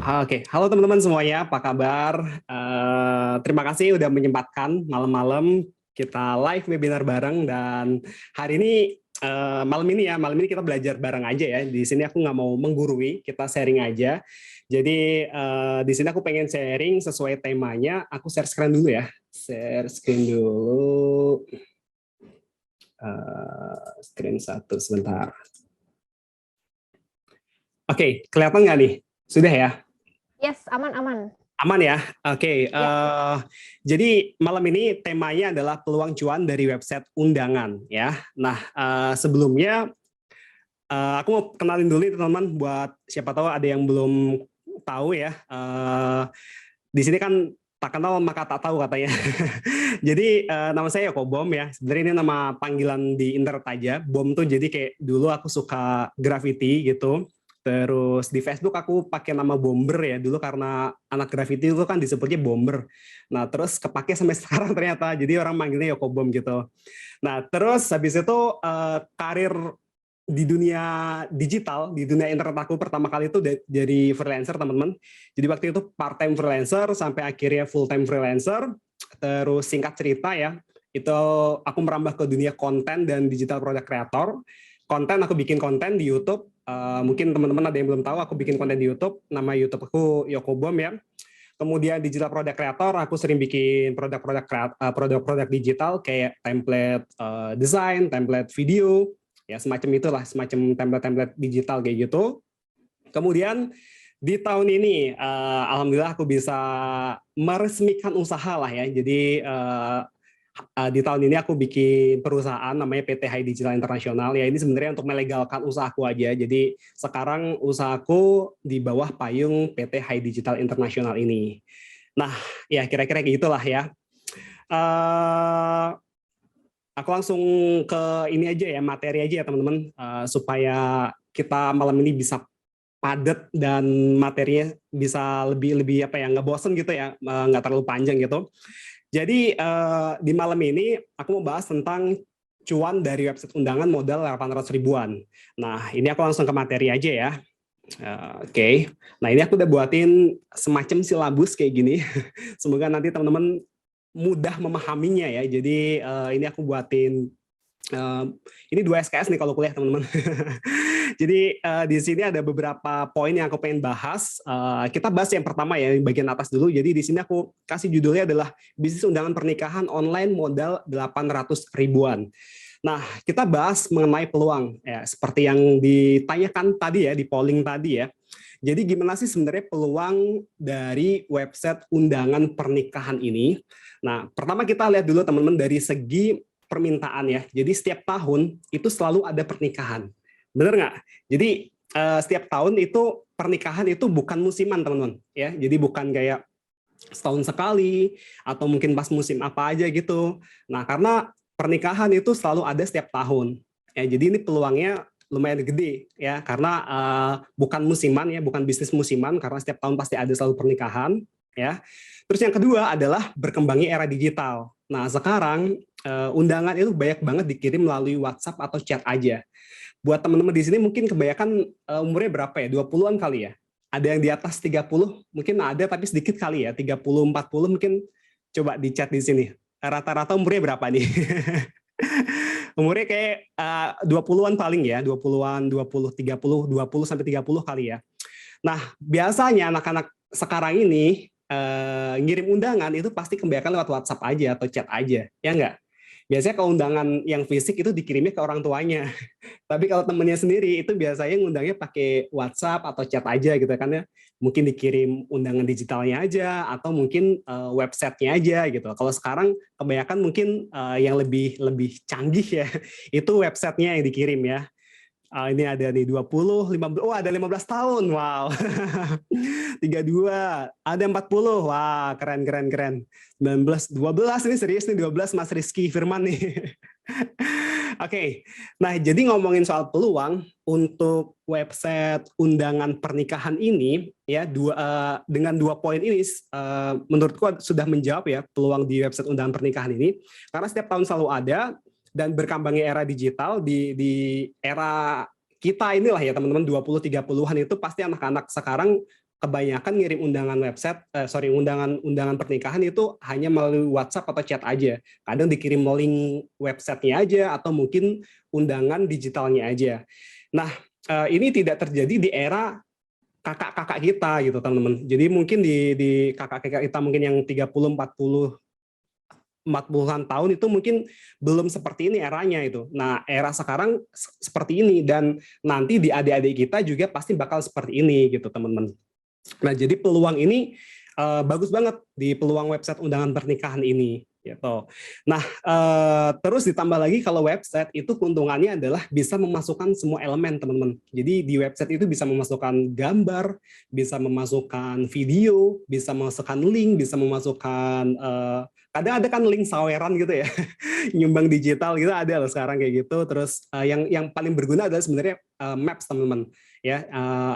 Oke, halo teman-teman semuanya, apa kabar? Terima kasih udah menyempatkan malam-malam kita live webinar bareng dan hari ini malam ini kita belajar bareng aja ya. Di sini aku nggak mau menggurui, kita sharing aja. Jadi di sini aku pengen sharing sesuai temanya. Aku share screen dulu ya, share screen dulu. Screen satu sebentar. Oke, kelihatan nggak nih? Sudah ya? Yes, aman. Aman ya? Oke. Ya. Jadi malam ini temanya adalah peluang cuan dari website undangan ya. Nah, sebelumnya aku mau kenalin dulu nih teman-teman buat siapa tahu ada yang belum tahu ya. Di sini kan tak kenal maka tak tahu katanya. Jadi nama saya Yoko Bom ya. Sebenarnya ini nama panggilan di internet aja. Bom tuh jadi kayak dulu aku suka graffiti gitu. Terus di Facebook aku pakai nama Bomber ya dulu karena anak graffiti itu kan disebutnya Bomber. Nah terus kepake sampai sekarang ternyata. Jadi orang manggilnya Yoko Bom gitu. Nah terus habis itu karir di dunia digital, di dunia internet aku pertama kali itu dari freelancer teman-teman. Jadi waktu itu part time freelancer sampai akhirnya full time freelancer. Terus singkat cerita ya, itu aku merambah ke dunia konten dan digital product creator. Konten aku bikin konten di YouTube. Mungkin teman-teman ada yang belum tahu, aku bikin konten di YouTube. Nama YouTube aku Yoko Bom ya. Kemudian digital product creator, aku sering bikin produk-produk digital kayak template desain, template video, ya semacam itulah, semacam template-template digital kayak gitu. Kemudian di tahun ini alhamdulillah aku bisa meresmikan usaha lah ya. Jadi di tahun ini aku bikin perusahaan namanya PT Hai Digital Internasional. Ya ini sebenarnya untuk melegalkan usahaku aja. Jadi sekarang usahaku di bawah payung PT Hai Digital Internasional ini. Nah, ya kira-kira kayak gitulah ya. Aku langsung ke ini aja ya, materi aja ya teman-teman, supaya kita malam ini bisa padat dan materinya bisa lebih apa ya, nggak bosen gitu ya, nggak terlalu panjang gitu. Jadi di malam ini aku mau bahas tentang cuan dari website undangan modal 800 ribuan. Nah ini aku langsung ke materi aja ya. Oke. Nah ini aku udah buatin semacam silabus kayak gini. Semoga nanti teman-teman mudah memahaminya ya. Jadi ini aku buatin ini 2 SKS nih kalau kuliah teman-teman. Jadi di sini ada beberapa poin yang aku pengen bahas. Kita bahas yang pertama ya, yang bagian atas dulu. Jadi di sini aku kasih judulnya adalah bisnis undangan pernikahan online modal 800 ribuan. Nah, kita bahas mengenai peluang ya, seperti yang ditanyakan tadi ya, di polling tadi ya. Jadi gimana sih sebenarnya peluang dari website undangan pernikahan ini? Nah, pertama kita lihat dulu teman-teman dari segi permintaan ya. Jadi setiap tahun itu selalu ada pernikahan. Benar nggak? Jadi setiap tahun itu pernikahan itu bukan musiman teman-teman ya. Jadi bukan kayak setahun sekali atau mungkin pas musim apa aja gitu. Nah, karena pernikahan itu selalu ada setiap tahun. Ya, jadi ini peluangnya lumayan gede ya karena bukan musiman ya, bukan bisnis musiman karena setiap tahun pasti ada selalu pernikahan ya. Terus yang kedua adalah berkembangnya era digital. Nah, sekarang undangan itu banyak banget dikirim melalui WhatsApp atau chat aja. Buat teman-teman di sini mungkin kebanyakan umurnya berapa ya? 20-an kali ya. Ada yang di atas 30, mungkin ada tapi sedikit kali ya. 30, 40 mungkin coba di chat di sini. Rata-rata umurnya berapa nih? Umurnya kayak 20-an paling ya, 20-an, 20, 30, 20 sampai 30 kali ya. Nah, biasanya anak-anak sekarang ini ngirim undangan itu pasti kebanyakan lewat WhatsApp aja atau chat aja, ya enggak? Biasanya kalau undangan yang fisik itu dikirimnya ke orang tuanya. Tapi kalau temennya sendiri itu biasanya ngundangnya pakai WhatsApp atau chat aja gitu kan ya. Mungkin dikirim undangan digitalnya aja atau mungkin websitenya aja gitu. Kalau sekarang kebanyakan mungkin yang lebih canggih ya, itu websitenya yang dikirim ya. Ini ada nih 20, 15, oh ada 15 tahun, wow. 32, ada 40, wah keren keren keren. 19, 12 ini serius nih 12 Mas Rizky Firman nih. Oke, nah jadi ngomongin soal peluang untuk website undangan pernikahan ini ya dengan 2 poin ini menurutku sudah menjawab ya peluang di website undangan pernikahan ini karena setiap tahun selalu ada dan berkembangnya era digital di era kita inilah ya teman-teman 20-30-an itu pasti anak-anak sekarang kebanyakan ngirim undangan undangan pernikahan itu hanya melalui WhatsApp atau chat aja. Kadang dikirim link websitenya aja atau mungkin undangan digitalnya aja. Nah, ini tidak terjadi di era kakak-kakak kita gitu teman-teman. Jadi mungkin di kakak-kakak kita mungkin yang 30, 40-an tahun itu mungkin belum seperti ini eranya itu. Nah, era sekarang seperti ini dan nanti di adik-adik kita juga pasti bakal seperti ini gitu teman-teman. Nah, jadi peluang ini bagus banget di peluang website undangan pernikahan ini gitu. Nah, terus ditambah lagi kalau website itu keuntungannya adalah bisa memasukkan semua elemen teman-teman. Jadi di website itu bisa memasukkan gambar, bisa memasukkan video, bisa memasukkan link, bisa memasukkan kadang ada kan link saweran gitu ya, nyumbang digital gitu ada loh sekarang kayak gitu. Terus yang paling berguna adalah sebenarnya Maps teman-teman. Ya,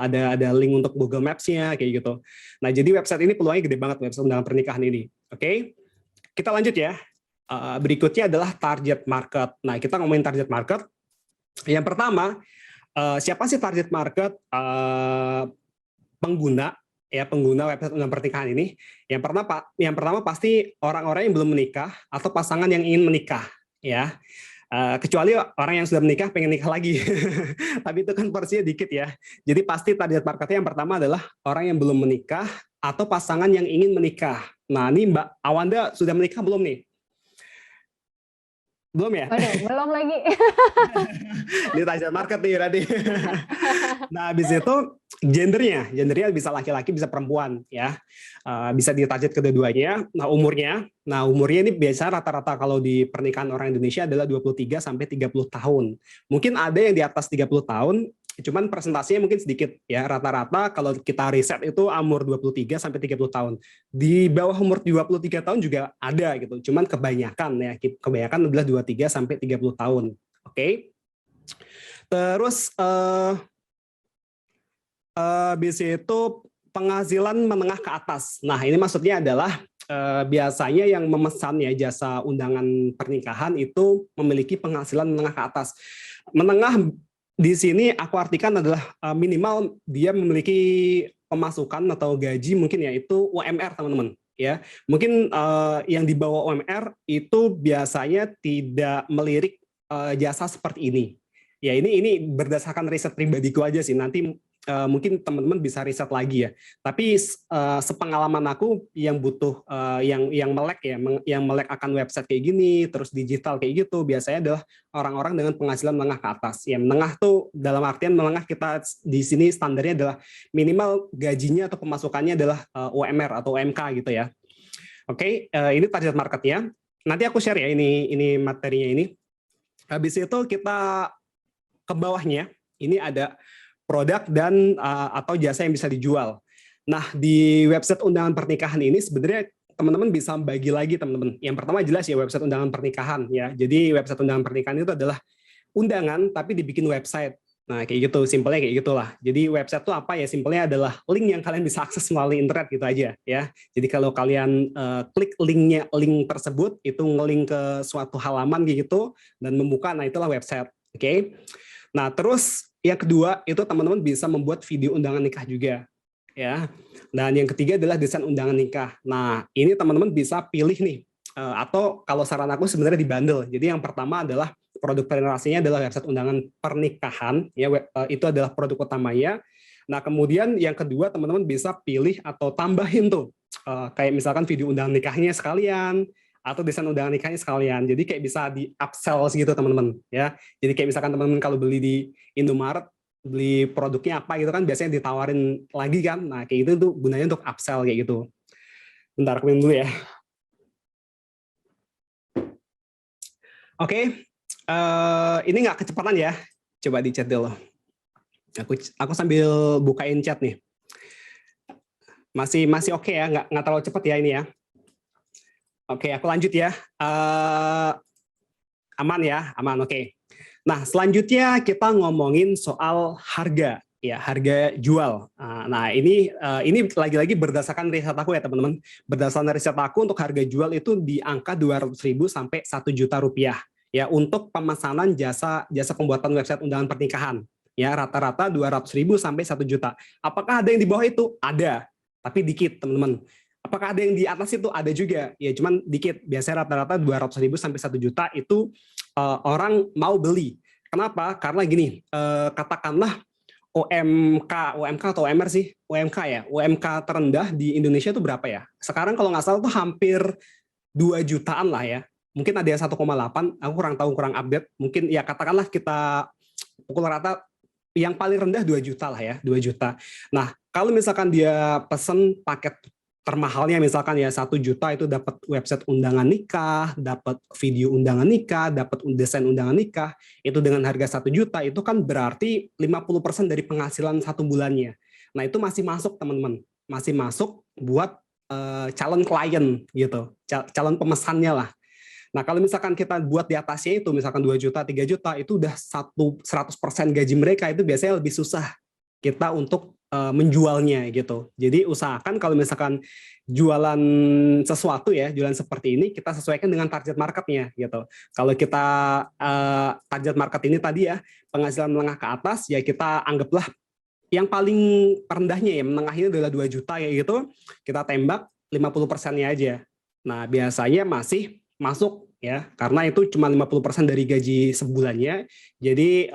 ada link untuk Google Maps-nya kayak gitu. Nah, jadi website ini peluangnya gede banget website undangan pernikahan ini. Oke, kita lanjut ya. Berikutnya adalah target market. Nah, kita ngomongin target market. Yang pertama, siapa sih target market pengguna website undangan pernikahan ini? Yang pertama pasti orang-orang yang belum menikah atau pasangan yang ingin menikah, ya. Kecuali orang yang sudah menikah pengen nikah lagi, tapi itu kan porsinya dikit ya. Jadi pasti target marketnya yang pertama adalah orang yang belum menikah atau pasangan yang ingin menikah. Nah, ini Mbak Awanda sudah menikah belum nih? Belum ya? Waduh, belum lagi. Ini target market nih berarti. Nah, habis itu gendernya bisa laki-laki bisa perempuan ya. Bisa ditarget kedua-duanya. Nah, umurnya ini biasa rata-rata kalau di pernikahan orang Indonesia adalah 23 sampai 30 tahun. Mungkin ada yang di atas 30 tahun, cuman presentasinya mungkin sedikit ya. Rata-rata kalau kita riset itu umur 23 sampai 30 tahun. Di bawah umur 23 tahun juga ada gitu. Cuman kebanyakan adalah 23 sampai 30 tahun. Oke. Terus habis itu penghasilan menengah ke atas. Nah, ini maksudnya adalah biasanya yang memesan ya jasa undangan pernikahan itu memiliki penghasilan menengah ke atas. Menengah di sini aku artikan adalah minimal dia memiliki pemasukan atau gaji mungkin ya itu UMR teman-teman ya. Mungkin yang di bawah UMR itu biasanya tidak melirik jasa seperti ini. Ya ini berdasarkan riset pribadiku aja sih. Nanti mungkin teman-teman bisa riset lagi ya. Tapi sepengalaman aku yang butuh yang melek akan website kayak gini, terus digital kayak gitu, biasanya adalah orang-orang dengan penghasilan menengah ke atas. Ya menengah tuh dalam artian menengah kita di sini standarnya adalah minimal gajinya atau pemasukannya adalah UMR atau UMK gitu ya. Oke, ini target marketnya. Nanti aku share ya ini materinya ini. Habis itu kita ke bawahnya ini ada produk dan atau jasa yang bisa dijual. Nah, di website undangan pernikahan ini sebenarnya teman-teman bisa bagi lagi teman-teman. Yang pertama jelas ya website undangan pernikahan ya. Jadi website undangan pernikahan itu adalah undangan tapi dibikin website. Nah, kayak gitu, simpelnya kayak gitulah. Jadi website itu apa ya? Simpelnya adalah link yang kalian bisa akses melalui internet gitu aja ya. Jadi kalau kalian klik link tersebut itu ngelink ke suatu halaman gitu dan membuka, nah itulah website. Oke. Nah, terus yang kedua itu teman-teman bisa membuat video undangan nikah juga, ya. Dan yang ketiga adalah desain undangan nikah. Nah, ini teman-teman bisa pilih nih, atau kalau saran aku sebenarnya dibundle. Jadi yang pertama adalah produk penetrasinya adalah website undangan pernikahan, ya itu adalah produk utamanya. Nah, kemudian yang kedua teman-teman bisa pilih atau tambahin tuh, kayak misalkan video undangan nikahnya sekalian, atau desain undangan nikahnya sekalian. Jadi kayak bisa di upsell gitu teman-teman ya. Jadi kayak misalkan teman-teman kalau beli di Indomaret beli produknya apa gitu kan biasanya ditawarin lagi kan. Nah, kayak gitu tuh gunanya untuk upsell kayak gitu. Bentar aku minum dulu ya. Oke. Ini nggak kecepatan ya. Coba di chat dulu. Aku sambil bukain chat nih. Masih oke ya, nggak terlalu cepat ya ini ya. Oke, aku lanjut ya. Aman ya, aman. Oke. Nah, selanjutnya kita ngomongin soal harga, ya harga jual. Nah, ini lagi-lagi berdasarkan riset aku ya teman-teman. Berdasarkan riset aku untuk harga jual itu di angka 200.000 sampai 1 juta rupiah ya untuk pemesanan jasa pembuatan website undangan pernikahan. ya rata-rata 200.000 sampai 1 juta. Apakah ada yang di bawah itu? Ada, tapi dikit teman-teman. Apakah ada yang di atas itu? Ada juga, ya cuman dikit. Biasanya rata-rata 200.000 sampai 1 juta itu orang mau beli. Kenapa? Karena gini, katakanlah UMK atau UMR sih, UMK ya, UMK terendah di Indonesia itu berapa ya? Sekarang kalau nggak salah tuh hampir 2 jutaan lah ya. Mungkin ada yang 1,8, aku kurang tahu, kurang update. Mungkin ya katakanlah kita pukul rata yang paling rendah 2 juta lah ya, 2 juta. Nah, kalau misalkan dia pesen paket termahalnya misalkan ya 1 juta itu dapat website undangan nikah, dapat video undangan nikah, dapat desain undangan nikah, itu dengan harga 1 juta itu kan berarti 50% dari penghasilan 1 bulannya. Nah itu masih masuk teman-teman, masih masuk buat calon klien gitu, calon pemesannya lah. Nah kalau misalkan kita buat di atasnya itu misalkan 2 juta, 3 juta itu udah 100% gaji mereka, itu biasanya lebih susah kita untuk menjualnya gitu. Jadi usahakan kalau misalkan jualan sesuatu ya, jualan seperti ini kita sesuaikan dengan target marketnya gitu. Kalau kita target market ini tadi ya penghasilan menengah ke atas, ya kita anggaplah yang paling rendahnya ya, menengah ini adalah 2 juta ya gitu, kita tembak 50%-nya aja. Nah biasanya masih masuk ya, karena itu cuma 50% dari gaji sebulannya, jadi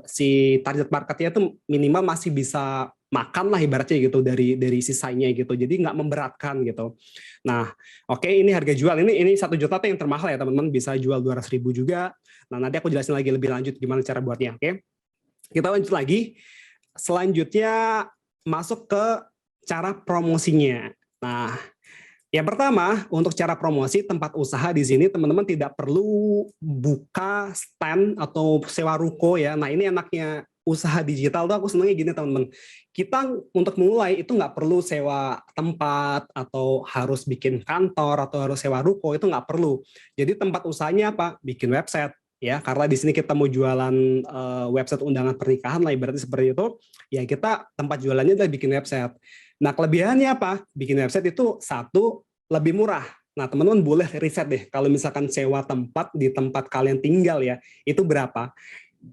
si target marketnya itu minimal masih bisa makan lah ibaratnya gitu dari sisanya gitu, jadi nggak memberatkan gitu. Nah oke, ini harga jual, ini 1 juta tuh yang termahal ya teman-teman, bisa jual 200.000 juga. Nah nanti aku jelasin lagi lebih lanjut gimana cara buatnya. Oke, kita lanjut lagi. Selanjutnya masuk ke cara promosinya. Nah, yang pertama untuk cara promosi tempat usaha di sini teman-teman tidak perlu buka stand atau sewa ruko ya. Nah, ini enaknya usaha digital tuh aku senangnya gini teman-teman. Kita untuk memulai itu nggak perlu sewa tempat atau harus bikin kantor atau harus sewa ruko, itu nggak perlu. Jadi tempat usahanya apa? Bikin website. Ya, karena di sini kita mau jualan website undangan pernikahan lah ibaratnya seperti itu, ya kita tempat jualannya adalah bikin website. Nah, kelebihannya apa? Bikin website itu satu, lebih murah. Nah, teman-teman boleh riset deh, kalau misalkan sewa tempat di tempat kalian tinggal ya, itu berapa?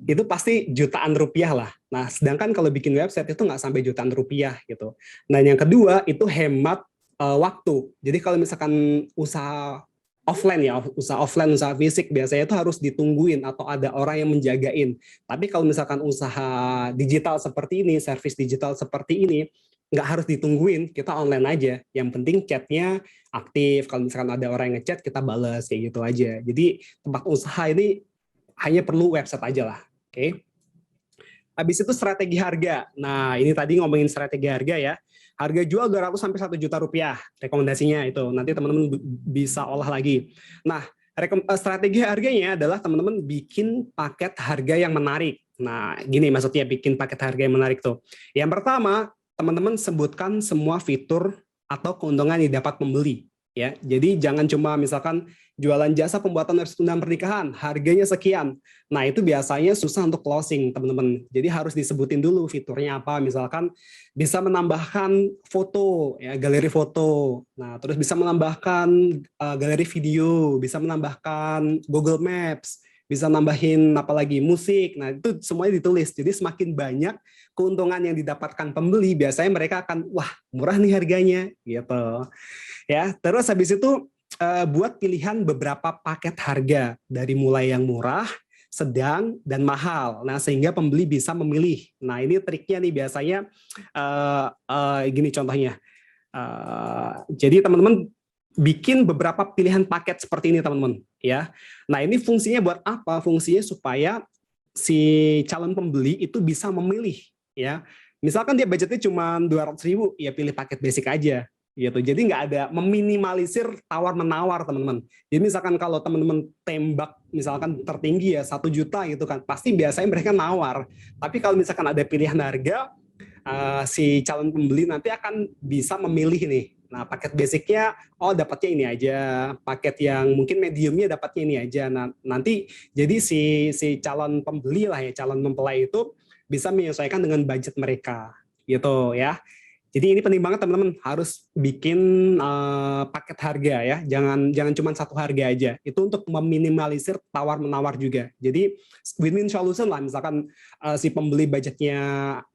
Itu pasti jutaan rupiah lah. Nah, sedangkan kalau bikin website itu nggak sampai jutaan rupiah gitu. Nah, yang kedua itu hemat waktu. Jadi kalau misalkan usaha offline ya, usaha offline, usaha fisik biasanya itu harus ditungguin atau ada orang yang menjagain. Tapi kalau misalkan usaha digital seperti ini, service digital seperti ini, nggak harus ditungguin, kita online aja. Yang penting chatnya aktif, kalau misalkan ada orang yang ngechat, kita balas, kayak gitu aja. Jadi tempat usaha ini hanya perlu website aja lah. Oke. Habis itu strategi harga. Nah, ini tadi ngomongin strategi harga ya. Harga jual 200 sampai 1 juta rupiah. Rekomendasinya itu. Nanti teman-teman bisa olah lagi. Nah, strategi harganya adalah teman-teman bikin paket harga yang menarik. Nah, gini maksudnya bikin paket harga yang menarik tuh. Yang pertama, teman-teman sebutkan semua fitur atau keuntungan yang dapat pembeli. Ya, jadi jangan cuma misalkan jualan jasa pembuatan website undangan pernikahan, harganya sekian. Nah, itu biasanya susah untuk closing, teman-teman. Jadi harus disebutin dulu fiturnya apa. Misalkan bisa menambahkan foto, ya, galeri foto. Nah, terus bisa menambahkan galeri video, bisa menambahkan Google Maps, bisa nambahin apalagi musik. Nah, itu semuanya ditulis. Jadi semakin banyak keuntungan yang didapatkan pembeli, biasanya mereka akan, wah, murah nih harganya, gitu. Ya, terus habis itu buat pilihan beberapa paket harga dari mulai yang murah, sedang, dan mahal. Nah, sehingga pembeli bisa memilih. Nah, ini triknya nih biasanya gini contohnya. Jadi teman-teman bikin beberapa pilihan paket seperti ini teman-teman ya. Nah, ini fungsinya buat apa? Fungsinya supaya si calon pembeli itu bisa memilih ya. Misalkan dia budgetnya cuma 200.000, ya pilih paket basic aja gitu. Jadi nggak ada meminimalisir tawar-menawar teman-teman. Jadi misalkan kalau teman-teman tembak misalkan tertinggi ya 1 juta gitu kan, pasti biasanya mereka nawar. Tapi kalau misalkan ada pilihan harga, si calon pembeli nanti akan bisa memilih nih. Nah, paket basicnya, oh dapatnya ini aja. Paket yang mungkin mediumnya dapatnya ini aja. Nah, nanti jadi si calon pembeli lah ya, calon mempelai itu bisa menyesuaikan dengan budget mereka gitu ya. Jadi ini penting banget teman-teman, harus bikin paket harga ya. Jangan cuma satu harga aja. Itu untuk meminimalisir tawar-menawar juga. Jadi win-win solution lah. Misalkan si pembeli budgetnya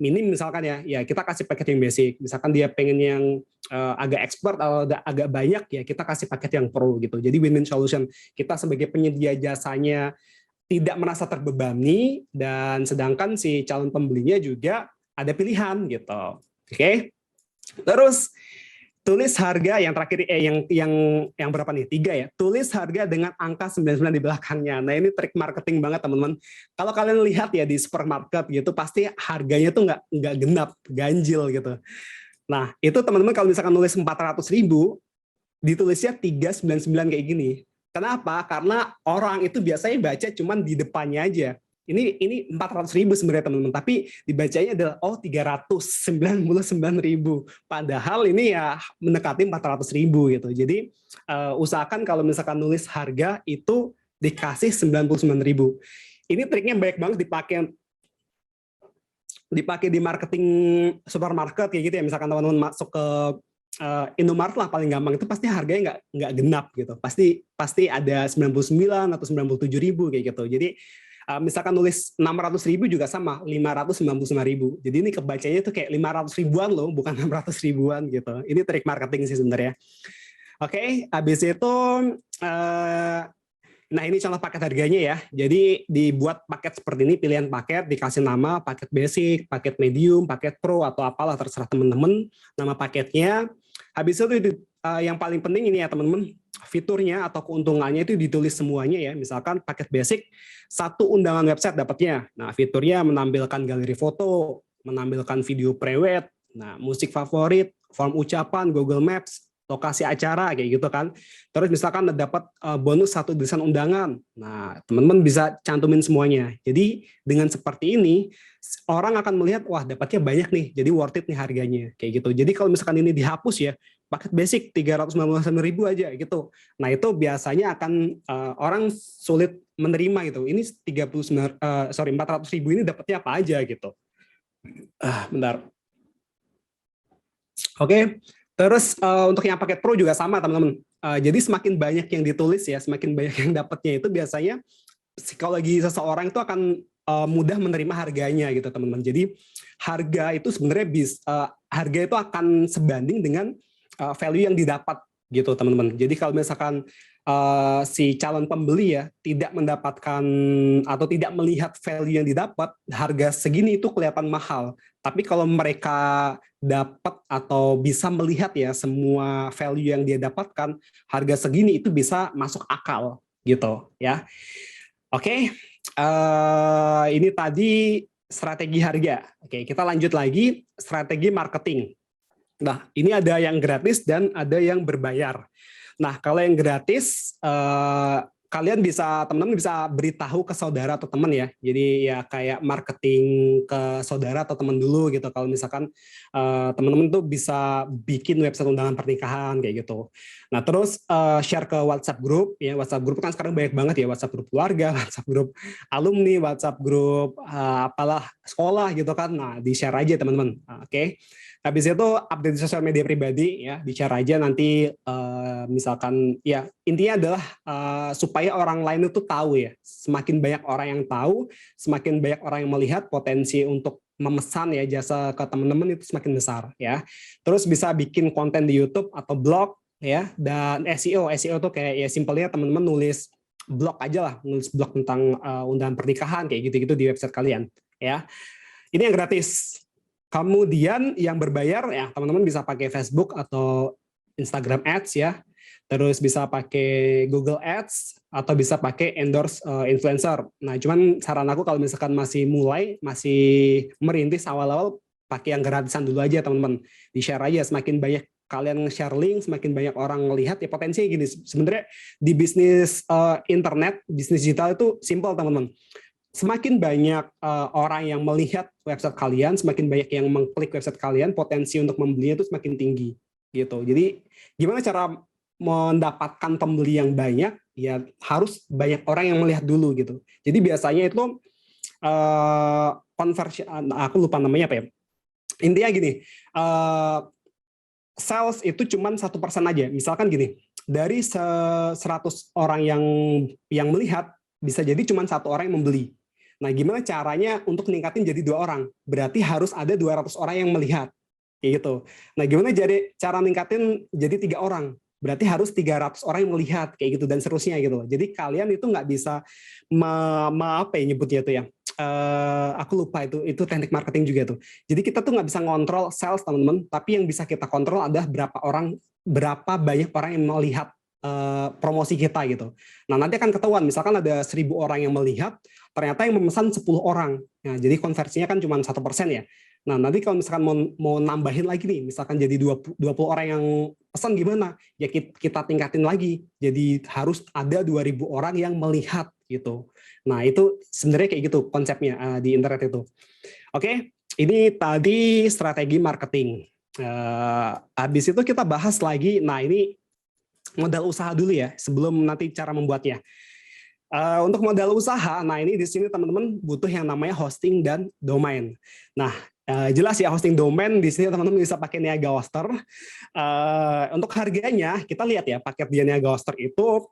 minim misalkan ya kita kasih paket yang basic. Misalkan dia pengen yang agak expert atau agak banyak ya kita kasih paket yang pro gitu. Jadi win-win solution. Kita sebagai penyedia jasanya tidak merasa terbebani dan sedangkan si calon pembelinya juga ada pilihan gitu. Oke. Terus tulis harga yang terakhir yang berapa nih? 3 ya. Tulis harga dengan angka 99 di belakangnya. Nah, ini trik marketing banget, teman-teman. Kalau kalian lihat ya di supermarket gitu pasti harganya tuh nggak genap, ganjil gitu. Nah, itu teman-teman kalau misalkan nulis 400.000 ditulisnya 399 kayak gini. Kenapa? Karena orang itu biasanya baca cuman di depannya aja. Ini 400.000 sebenarnya teman-teman, tapi dibacanya adalah 399.000. Padahal ini ya mendekati 400.000 gitu. Jadi usahakan kalau misalkan nulis harga itu dikasih 99.000. Ini triknya banyak banget dipakai di marketing supermarket kayak gitu ya. Misalkan teman-teman masuk ke Indomaret lah paling gampang, itu pasti harganya nggak genap gitu, pasti ada 99 atau 97.000 kayak gitu. Jadi misalkan nulis 600.000 juga sama 599.000. Jadi ini kebacanya tuh kayak 500 ribuan loh, bukan 600 ribuan gitu. Ini trik marketing sih sebenarnya. Oke, habis itu nah ini contoh paket harganya ya. Jadi dibuat paket seperti ini, pilihan paket, dikasih nama, paket basic, paket medium, paket pro, atau apalah terserah teman-teman nama paketnya. Habis itu yang paling penting ini ya teman-teman, fiturnya atau keuntungannya itu ditulis semuanya ya. Misalkan paket basic, 1 undangan website dapatnya. Nah, fiturnya menampilkan galeri foto, menampilkan video prewed, nah musik favorit, form ucapan, Google Maps, lokasi acara kayak gitu kan. Terus misalkan dapat bonus 1 tulisan undangan. Nah, teman-teman bisa cantumin semuanya. Jadi dengan seperti ini orang akan melihat wah dapatnya banyak nih. Jadi worth it nih harganya kayak gitu. Jadi kalau misalkan ini dihapus ya, paket basic 399.000 aja gitu. Nah, itu biasanya akan orang sulit menerima gitu. Ini 400.000 ini dapatnya apa aja gitu. Bentar. Oke. Terus untuk yang paket pro juga sama teman-teman. Jadi semakin banyak yang ditulis ya, semakin banyak yang dapatnya itu biasanya psikologi seseorang itu akan mudah menerima harganya gitu teman-teman. Jadi harga itu sebenarnya harga itu akan sebanding dengan value yang didapat gitu teman-teman. Jadi kalau misalkan si calon pembeli ya tidak mendapatkan atau tidak melihat value yang didapat, harga segini itu kelihatan mahal. Tapi kalau mereka dapat atau bisa melihat ya semua value yang dia dapatkan, harga segini itu bisa masuk akal gitu ya. Oke, ini tadi strategi harga. Oke, kita lanjut lagi strategi marketing. Nah, ini ada yang gratis dan ada yang berbayar. Nah, kalau yang gratis, kalian teman-teman bisa beritahu ke saudara atau teman ya. Jadi ya kayak marketing ke saudara atau teman dulu gitu. Kalau misalkan teman-teman tuh bisa bikin website undangan pernikahan kayak gitu. Nah, terus share ke WhatsApp group ya. WhatsApp group kan sekarang banyak banget ya. WhatsApp group keluarga, WhatsApp group alumni, WhatsApp group apalah sekolah gitu kan. Nah, di-share aja teman-teman. Oke. Habis itu update di sosial media pribadi ya, di-share aja nanti misalkan ya intinya adalah supaya orang lain itu tahu ya. Semakin banyak orang yang tahu, semakin banyak orang yang melihat, potensi untuk memesan ya jasa ke teman-teman itu semakin besar ya. Terus bisa bikin konten di YouTube atau blog ya, dan SEO tuh kayak ya simpelnya teman-teman nulis blog aja lah, nulis blog tentang undangan pernikahan kayak gitu-gitu di website kalian ya. Ini yang gratis. Kemudian yang berbayar ya teman-teman bisa pakai Facebook atau Instagram Ads ya. Terus bisa pakai Google Ads atau bisa pakai endorse influencer. Nah, cuman saran aku kalau misalkan masih merintis awal-awal pakai yang gratisan dulu aja teman-teman. Di-share aja, semakin banyak kalian share link, semakin banyak orang melihat ya potensinya gini. Sebenarnya di bisnis internet, bisnis digital itu simple teman-teman. Semakin banyak orang yang melihat website kalian, semakin banyak yang mengklik website kalian, potensi untuk membelinya itu semakin tinggi gitu. Jadi gimana cara mendapatkan pembeli yang banyak? Ya harus banyak orang yang melihat dulu gitu. Jadi biasanya itu conversion, aku lupa namanya apa ya. Intinya gini, sales itu cuma 1% aja. Misalkan gini, dari 100 orang yang melihat, bisa jadi cuma 1 orang yang membeli. Nah, gimana caranya untuk ningkatin jadi 2 orang? Berarti harus ada 200 orang yang melihat. Kayak gitu. Nah, gimana cara ningkatin jadi 3 orang? Berarti harus 300 orang yang melihat, kayak gitu, dan seterusnya gitu. Jadi kalian itu nggak bisa apa ya nyebutnya itu ya. Aku lupa itu teknik marketing juga tuh. Jadi kita tuh nggak bisa ngontrol sales teman-teman, tapi yang bisa kita kontrol adalah berapa banyak orang yang melihat promosi kita gitu. Nah, nanti akan ketahuan, misalkan ada 1.000 orang yang melihat, ternyata yang memesan 10 orang. Nah, jadi konversinya kan cuma 1% ya. Nah, nanti kalau misalkan mau nambahin lagi nih, misalkan jadi 20 orang yang pesan gimana? Ya kita tingkatin lagi. Jadi harus ada 2.000 orang yang melihat gitu. Nah, itu sebenarnya kayak gitu konsepnya di internet itu. Oke, ini tadi strategi marketing. Habis itu kita bahas lagi, nah ini modal usaha dulu ya, sebelum nanti cara membuatnya. Untuk modal usaha, nah ini di sini teman-teman butuh yang namanya hosting dan domain. Nah, jelas ya hosting domain di sini teman-teman bisa pakai Niaga Hoster. Untuk harganya kita lihat ya, paket di Niaga Hoster itu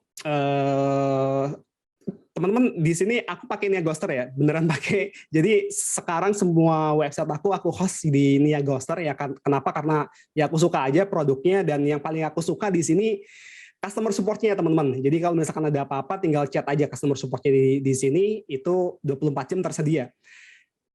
teman-teman di sini aku pakai Niaga Hoster ya, beneran pakai. Jadi sekarang semua website aku host di Niaga Hoster ya. Kenapa? Karena ya aku suka aja produknya, dan yang paling aku suka di sini customer support-nya teman-teman. Jadi kalau misalkan ada apa-apa tinggal chat aja customer support-nya di sini, itu 24 jam tersedia.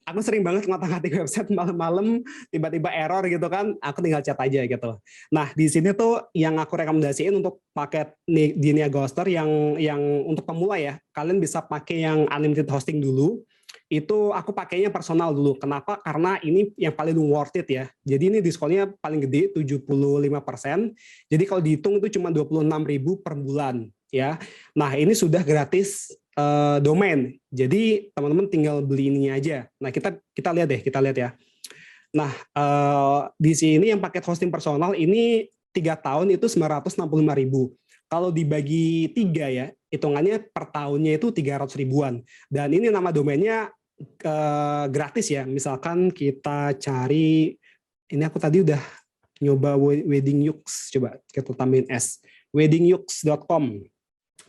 Aku sering banget ngotak-ngatik website malam-malam, tiba-tiba error gitu kan, aku tinggal chat aja gitu. Nah, di sini tuh yang aku rekomendasiin untuk paket di Niaga Hoster yang untuk pemula ya, kalian bisa pakai yang unlimited hosting dulu. Itu aku pakainya personal dulu. Kenapa? Karena ini yang paling worth it ya. Jadi ini diskonnya paling gede 75%. Jadi kalau dihitung itu cuma 26.000 per bulan ya. Nah, ini sudah gratis domain. Jadi teman-teman tinggal beli ini aja. Nah, kita lihat ya. Nah, di sini yang paket hosting personal ini 3 tahun itu 965.000. Kalau dibagi 3 ya, hitungannya per tahunnya itu 300 ribuan. Dan ini nama domainnya gratis ya. Misalkan kita cari, ini aku tadi udah nyoba Wedding Yux, coba kita tambahin S, weddingyux.com.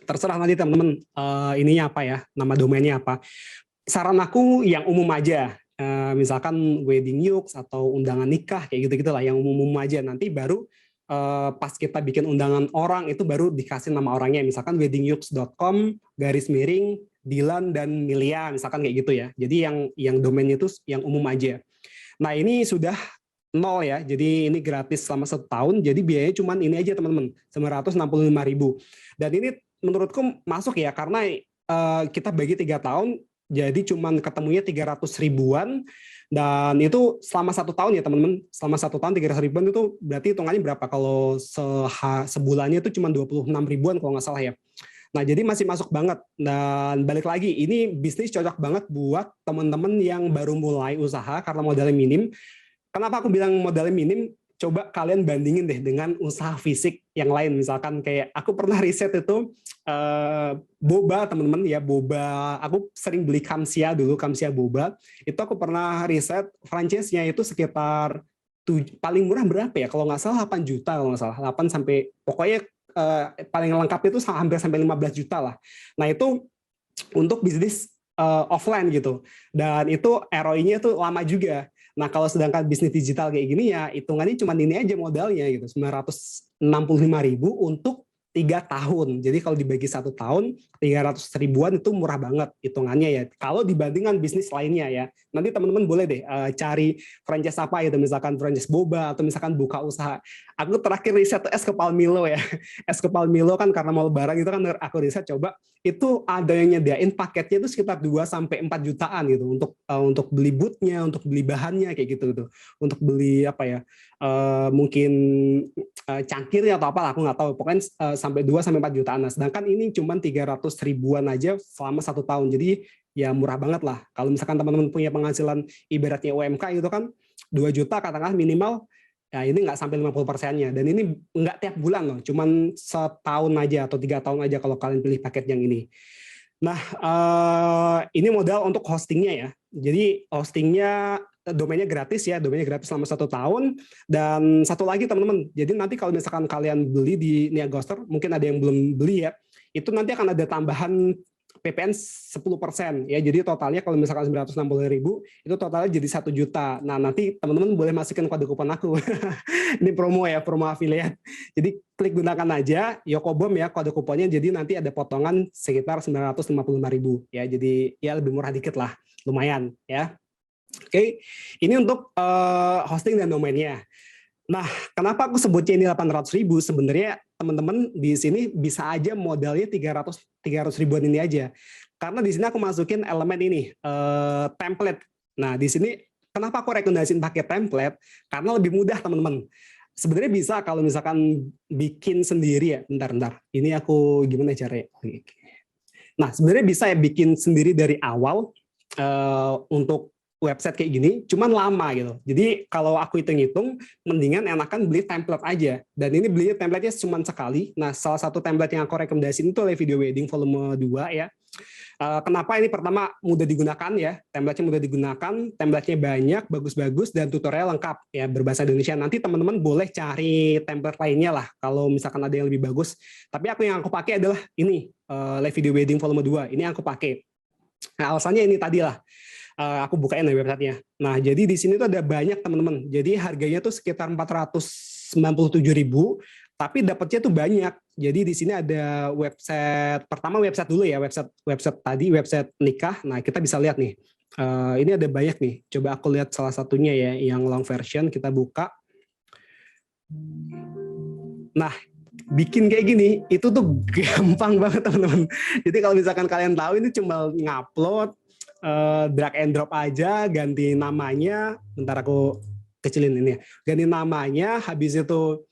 Terserah nanti teman-teman ininya apa ya, nama domainnya apa. Saran aku yang umum aja, misalkan Wedding Yux atau undangan nikah kayak gitu-gitu lah, yang umum-umum aja. Nanti baru pas kita bikin undangan orang itu baru dikasih nama orangnya, misalkan weddingyux.com _Dilan dan Milia, misalkan kayak gitu ya. Jadi yang domainnya itu yang umum aja. Nah, ini sudah 0 ya, jadi ini gratis selama 1 tahun, jadi biayanya cuma ini aja teman-teman, 965.000. Dan ini menurutku masuk ya, karena kita bagi 3 tahun, jadi cuma ketemunya 300 ribuan, dan itu selama 1 tahun ya teman-teman. Selama 1 tahun 300 ribuan itu berarti hitungannya berapa? Kalau sebulannya itu cuma 26 ribuan kalau nggak salah ya. Nah, jadi masih masuk banget. Dan balik lagi, ini bisnis cocok banget buat teman-teman yang baru mulai usaha karena modalnya minim. Kenapa aku bilang modalnya minim? Coba kalian bandingin deh dengan usaha fisik yang lain. Misalkan kayak aku pernah riset itu boba teman-teman ya, boba. Aku sering beli Kamsia dulu, Kamsia boba. Itu aku pernah riset franchise-nya itu sekitar paling murah berapa ya? Kalau nggak salah 8 juta, kalau nggak salah 8 sampai pokoknya paling lengkap itu hampir sampai 15 juta lah. Nah, itu untuk bisnis offline gitu. Dan itu ROI-nya tuh lama juga. Nah, kalau sedangkan bisnis digital kayak gini ya, hitungannya cuma ini aja modalnya gitu, 965.000 untuk 3 tahun. Jadi kalau dibagi 1 tahun, 300 ribuan itu murah banget hitungannya ya. Kalau dibandingkan bisnis lainnya ya. Nanti teman-teman boleh deh cari franchise apa gitu, misalkan franchise boba atau misalkan buka usaha. Aku terakhir riset es kepal Milo ya. Es kepal Milo kan karena mau lebaran itu kan aku riset coba itu ada yang nyediain paketnya itu sekitar 2 sampai 4 jutaan gitu untuk beli bootnya, untuk beli bahannya kayak gitu gitu. Untuk beli apa ya? Mungkin cangkirnya atau apa, aku nggak tahu. Pokoknya sampai 2 sampai 4 jutaan. Nah, sedangkan ini cuma 300 ribuan aja selama 1 tahun. Jadi ya murah banget lah. Kalau misalkan teman-teman punya penghasilan ibaratnya UMK itu kan 2 juta katakanlah minimal, ya ini nggak sampai 50%-nya. Dan ini nggak tiap bulan loh, cuman setahun aja atau 3 tahun aja kalau kalian pilih paket yang ini. Nah, ini modal untuk hostingnya ya. Jadi hostingnya domainnya gratis ya, domainnya gratis selama 1 tahun. Dan satu lagi teman-teman, jadi nanti kalau misalkan kalian beli di Nia Ghoster, mungkin ada yang belum beli ya, itu nanti akan ada tambahan PPN 10% ya. Jadi totalnya kalau misalkan 960.000 itu totalnya jadi 1 juta. Nah, nanti teman-teman boleh masukin kode kupon aku. Ini promo ya, promo affiliate. Jadi klik gunakan aja Yokobom ya kode kuponnya, jadi nanti ada potongan sekitar 955.000 ya. Jadi ya lebih murah dikit lah, lumayan ya. Oke, ini untuk hosting dan domainnya. Nah, kenapa aku sebutnya ini 800.000? Sebenarnya teman-teman di sini bisa aja modalnya 300 ribuan ini aja. Karena di sini aku masukin elemen ini, template. Nah, di sini kenapa aku rekomendasiin pakai template? Karena lebih mudah, teman-teman. Sebenarnya bisa kalau misalkan bikin sendiri ya. Bentar. Ini aku gimana caranya? Nah, sebenarnya bisa ya bikin sendiri dari awal untuk website kayak gini, cuman lama gitu. Jadi kalau aku hitung-hitung, mendingan enakan beli template aja. Dan ini beli template-nya cuma sekali. Nah, salah satu template yang aku rekomendasiin itu adalah video wedding volume 2 ya. Kenapa ini? Pertama, mudah digunakan ya. Template-nya mudah digunakan, template-nya banyak, bagus-bagus, dan tutorial lengkap ya, berbahasa Indonesia. Nanti teman-teman boleh cari template lainnya lah, kalau misalkan ada yang lebih bagus. Tapi yang aku pakai adalah ini, live video wedding volume 2. Ini yang aku pakai. Nah, alasannya ini tadi lah. Aku bukain ya websitenya. Nah, jadi di sini tuh ada banyak teman-teman. Jadi harganya tuh sekitar 497.000, tapi dapatnya tuh banyak. Jadi di sini ada website, pertama website dulu ya, website tadi, website nikah. Nah, kita bisa lihat nih. Ini ada banyak nih. Coba aku lihat salah satunya ya, yang long version, kita buka. Nah, bikin kayak gini, itu tuh gampang banget teman-teman. Jadi kalau misalkan kalian tahu, ini cuma ngupload, drag and drop aja, ganti namanya, bentar aku kecilin ini ya, ganti namanya, habis itu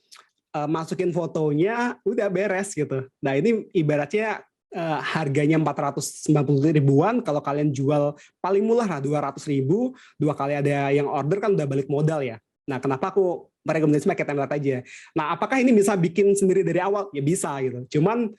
masukin fotonya, udah beres gitu. Nah, ini ibaratnya harganya 490 ribuan, kalau kalian jual paling murah lah 200.000, 2 kali ada yang order kan udah balik modal ya. Nah, kenapa aku merekomendasi pakai template aja? Nah, apakah ini bisa bikin sendiri dari awal? Ya bisa gitu. Cuman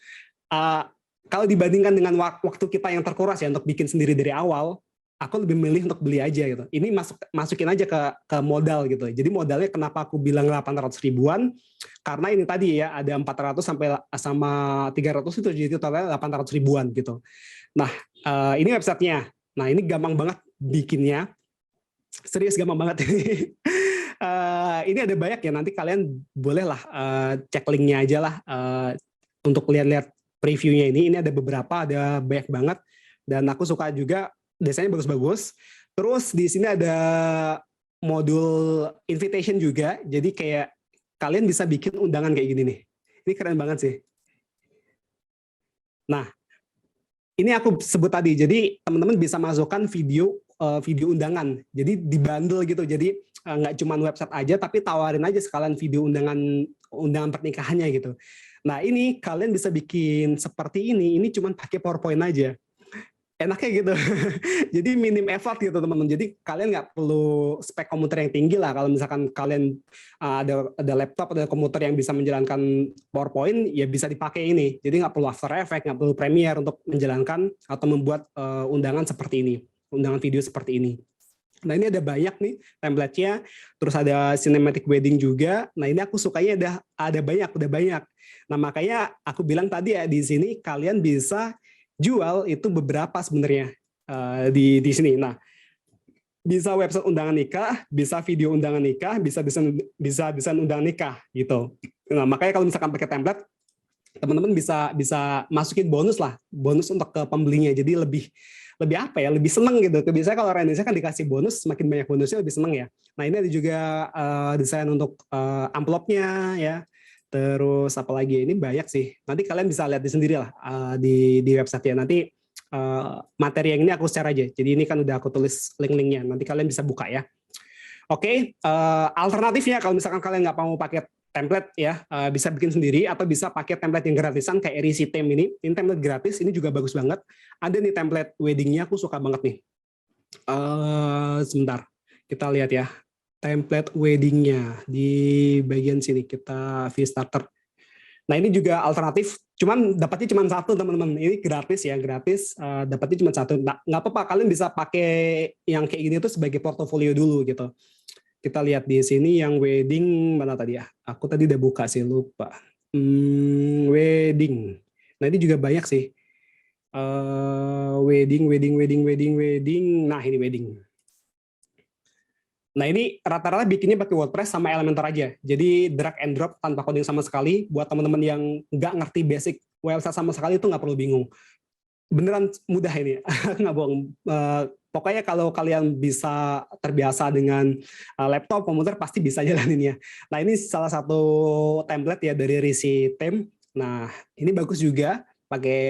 kalau dibandingkan dengan waktu kita yang terkuras ya untuk bikin sendiri dari awal, aku lebih milih untuk beli aja gitu. Ini masukin aja ke modal gitu. Jadi modalnya kenapa aku bilang 800 ribuan? Karena ini tadi ya ada 400 sampai sama 300 itu jadi totalnya 800 ribuan gitu. Nah, ini websitenya. Nah, ini gampang banget bikinnya. Serius gampang banget ini. Ini ada banyak ya, nanti kalian bolehlah cek linknya aja lah untuk lihat-lihat previewnya ini ada beberapa, ada banyak banget, dan aku suka juga desainnya bagus-bagus. Terus di sini ada modul invitation juga, jadi kayak kalian bisa bikin undangan kayak gini nih. Ini keren banget sih. Nah, ini aku sebut tadi, jadi teman-teman bisa masukkan video undangan, jadi dibundle gitu, jadi nggak cuma website aja, tapi tawarin aja sekalian video undangan pernikahannya gitu. Nah, ini kalian bisa bikin seperti ini cuma pakai PowerPoint aja. Enaknya gitu. Jadi minim effort gitu teman-teman. Jadi kalian nggak perlu spek komputer yang tinggi lah. Kalau misalkan kalian ada laptop, ada komputer yang bisa menjalankan PowerPoint, ya bisa dipakai ini. Jadi nggak perlu After Effects, nggak perlu Premiere untuk menjalankan atau membuat undangan seperti ini, undangan video seperti ini. Nah, ini ada banyak nih template-nya, terus ada cinematic wedding juga. Nah, ini aku sukanya udah banyak. Nah, makanya aku bilang tadi ya, di sini kalian bisa jual itu beberapa sebenarnya di sini. Nah, bisa website undangan nikah, bisa video undangan nikah, bisa desain undangan nikah gitu. Nah, makanya kalau misalkan pakai template, teman-teman bisa masukin bonus untuk ke pembelinya. Jadi lebih apa ya, lebih seneng gitu. Biasanya kalau orang Indonesia kan dikasih bonus, semakin banyak bonusnya lebih seneng ya. Nah, ini ada juga desain untuk amplopnya ya. Terus apalagi, ini banyak sih. Nanti kalian bisa lihat sendiri lah di website ya. Nanti materi yang ini aku share aja. Jadi ini kan udah aku tulis link-linknya. Nanti kalian bisa buka ya. Oke, alternatifnya kalau misalkan kalian nggak mau pakai template ya, bisa bikin sendiri atau bisa pakai template yang gratisan kayak Risi Theme ini. Ini template gratis, ini juga bagus banget. Ada nih template weddingnya, aku suka banget nih. Sebentar, kita lihat ya. Template weddingnya di bagian sini, kita view starter. Nah, ini juga alternatif, Cuman dapatnya cuma satu teman-teman. Ini gratis ya, gratis. Dapatnya cuma satu. Nggak apa-apa, kalian bisa pakai yang kayak gini tuh sebagai portofolio dulu gitu. Kita lihat di sini yang wedding mana tadi ya? Aku tadi udah buka sih, lupa. Wedding. Nah ini juga banyak sih. Wedding. Nah ini wedding. Nah ini rata-rata bikinnya pakai WordPress sama Elementor aja. Jadi drag and drop tanpa coding sama sekali. Buat teman-teman yang nggak ngerti basic website sama sekali itu nggak perlu bingung. Beneran mudah ini, nggak bohong. Pokoknya kalau kalian bisa terbiasa dengan laptop, komputer pasti bisa jalaninnya. Nah ini salah satu template ya dari Risi Theme. Nah ini bagus juga, pakai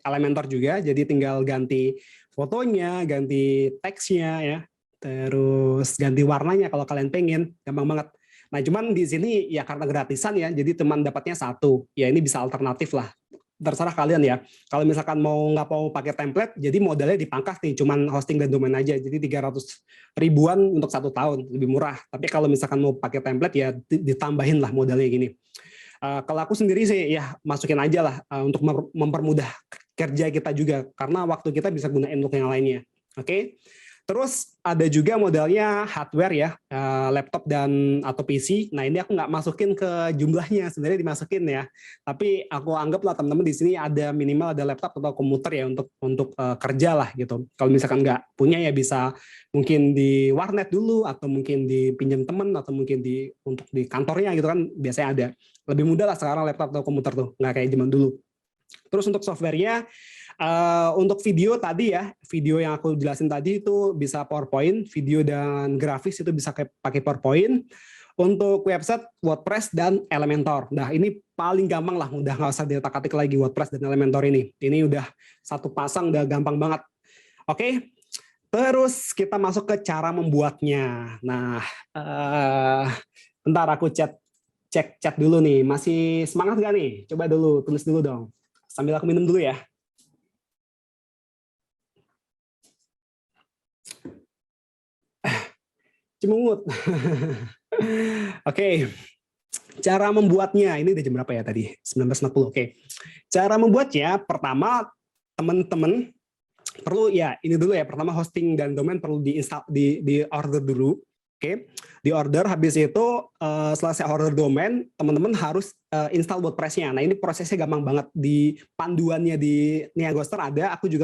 Elementor juga. Jadi tinggal ganti fotonya, ganti teksnya ya. Terus ganti warnanya kalau kalian pengen, gampang banget. Nah, cuman di sini ya karena gratisan ya, jadi teman dapatnya satu. Ya ini bisa alternatif lah. Terserah kalian ya. Kalau misalkan nggak mau pakai template, jadi modalnya dipangkas nih, cuman hosting dan domain aja. Jadi 300 ribuan untuk 1 tahun, lebih murah. Tapi kalau misalkan mau pakai template ya ditambahin lah modalnya gini. Kalau aku sendiri sih ya masukin aja lah untuk mempermudah kerja kita juga, karena waktu kita bisa gunain untuk yang lainnya. Oke. Terus ada juga modelnya hardware ya, laptop dan atau PC. Nah ini aku nggak masukin ke jumlahnya, sebenarnya dimasukin ya. Tapi aku anggaplah teman-teman di sini ada minimal ada laptop atau komputer ya untuk kerja lah gitu. Kalau misalkan nggak punya ya bisa mungkin di warnet dulu atau mungkin dipinjam teman atau mungkin untuk di kantornya gitu kan biasanya ada. Lebih mudah lah sekarang laptop atau komputer tuh, nggak kayak zaman dulu. Terus untuk softwarenya, untuk video tadi ya, video yang aku jelasin tadi itu bisa PowerPoint, video dan grafis itu bisa pakai PowerPoint. Untuk website, WordPress dan Elementor. Nah ini paling gampang lah, udah nggak usah diotak-atik lagi WordPress dan Elementor ini. Ini udah satu pasang, udah gampang banget. Oke, terus kita masuk ke cara membuatnya. Nah, bentar aku cek chat dulu nih. Masih semangat nggak nih? Coba dulu, tulis dulu dong. Sambil aku minum dulu ya. Cemungut. Oke. Cara membuatnya, ini udah jam berapa ya tadi? 19.40. Oke. Cara membuatnya, pertama teman-teman perlu ya ini dulu ya. Pertama hosting dan domain perlu di order dulu. Oke, di order, habis itu selesai order domain, teman-teman harus install WordPress-nya. Nah ini prosesnya gampang banget. Di panduannya di Niagoster ada, aku juga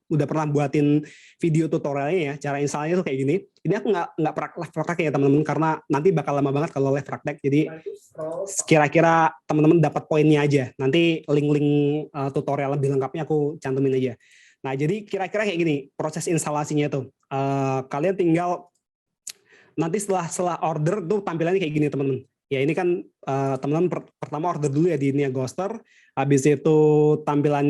udah pernah buatin video tutorialnya ya, cara installnya tuh kayak gini. Ini aku nggak praktek ya teman-teman, karena nanti bakal lama banget kalau live praktek. Jadi kira-kira teman-teman dapat poinnya aja. Nanti link-link tutorial lebih lengkapnya aku cantumin aja. Nah jadi kira-kira kayak gini proses instalasinya tuh. Kalian tinggal nanti setelah order tuh tampilannya kayak gini teman-teman. Ya ini kan teman-teman pertama order dulu ya di Niagoster. Habis itu tampilan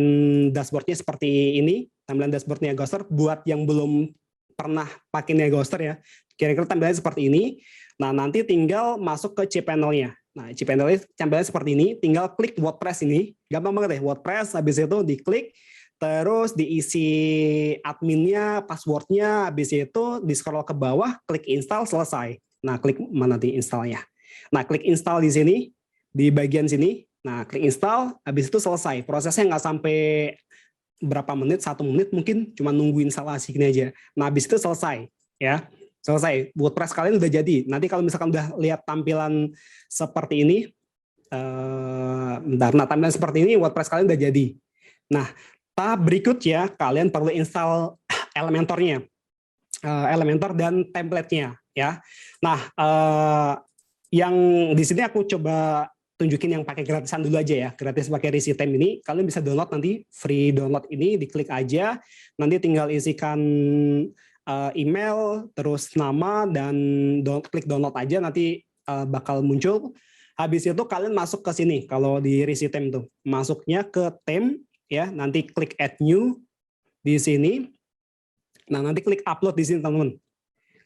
dashboardnya seperti ini. Tampilan dashboard Niagoster buat yang belum pernah pakai Niagoster ya. Kira-kira tampilannya seperti ini. Nah nanti tinggal masuk ke cPanel-nya. Nah cPanel-nya tampilannya seperti ini. Tinggal klik WordPress ini. Gampang banget ya WordPress. Habis itu diklik. Terus diisi adminnya, passwordnya, habis itu di scroll ke bawah, klik install, selesai. Nah, klik mana nanti installnya. Nah, klik install di sini, di bagian sini. Nah, klik install, habis itu selesai. Prosesnya nggak sampai berapa menit, 1 menit mungkin, cuma nunggu instalasi gini aja. Nah, habis itu selesai. Ya, selesai. WordPress kalian udah jadi. Nanti kalau misalkan udah lihat tampilan seperti ini, bentar, nah tampilan seperti ini, WordPress kalian udah jadi. Nah, tahap berikutnya kalian perlu install Elementornya, Elementor dan template-nya ya. Nah, yang di sini aku coba tunjukin yang pakai gratisan dulu aja ya, gratis pakai Risi Theme ini. Kalian bisa download nanti, free download ini, diklik aja, nanti tinggal isikan email, terus nama, dan klik download aja, nanti bakal muncul. Habis itu kalian masuk ke sini, kalau di Risi Theme tuh, masuknya ke theme, ya nanti klik add new di sini. Nah nanti klik upload di sini teman-teman,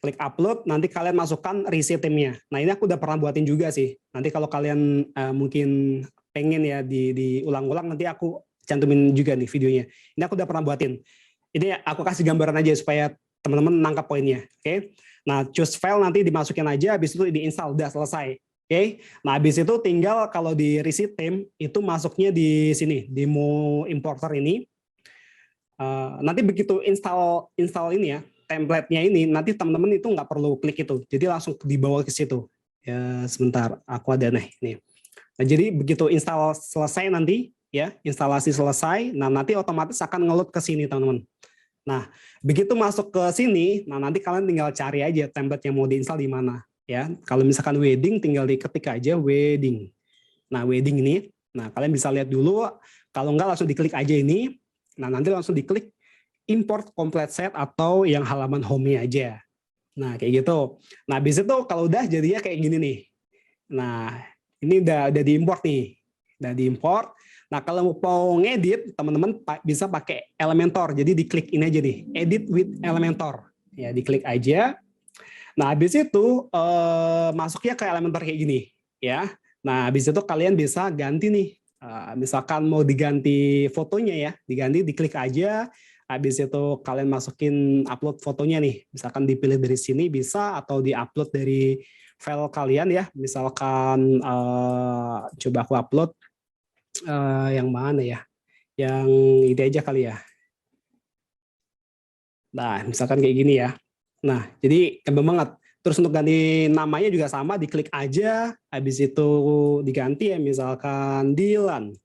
klik upload, nanti kalian masukkan Risi Theme-nya. Nah ini aku udah pernah buatin juga sih, nanti kalau kalian mungkin pengen ya diulang-ulang, nanti aku cantumin juga nih videonya. Ini aku udah pernah buatin, ini aku kasih gambaran aja supaya teman-teman nangkap poinnya. Oke. Nah choose file nanti dimasukin aja, habis itu diinstal, udah selesai. Oke, nah habis itu tinggal kalau di receipt theme itu masuknya di sini di Mo Importer ini. Nanti begitu install ini ya template-nya ini, nanti teman-teman itu nggak perlu klik itu, jadi langsung dibawa ke situ. Ya sebentar, aku ada nih. Nah, jadi begitu install selesai nanti ya instalasi selesai, nah nanti otomatis akan ngeload ke sini teman-teman. Nah begitu masuk ke sini, nah nanti kalian tinggal cari aja template yang mau diinstal di mana. Ya, kalau misalkan wedding tinggal diketik aja wedding. Nah, wedding ini, nah kalian bisa lihat dulu, kalau enggak langsung diklik aja ini. Nah, nanti langsung diklik import complete set atau yang halaman home-nya aja. Nah, kayak gitu. Nah, habis itu kalau udah jadinya kayak gini nih. Nah, ini udah diimport nih. Udah diimport. Nah, kalau mau ngedit, teman-teman bisa pakai Elementor. Jadi diklik ini aja nih, edit with Elementor. Ya, diklik aja. Nah, habis itu masuknya ke Elementor kayak gini, ya. Nah, habis itu kalian bisa ganti nih. Misalkan mau diganti fotonya ya, diganti diklik aja. Habis itu kalian masukin upload fotonya nih. Misalkan dipilih dari sini bisa atau diupload dari file kalian ya. Misalkan coba aku upload yang mana ya? Yang ini aja kali ya. Nah, misalkan kayak gini ya. Nah, jadi gampang banget. Terus untuk ganti namanya juga sama, diklik aja, habis itu diganti ya, misalkan Dilan.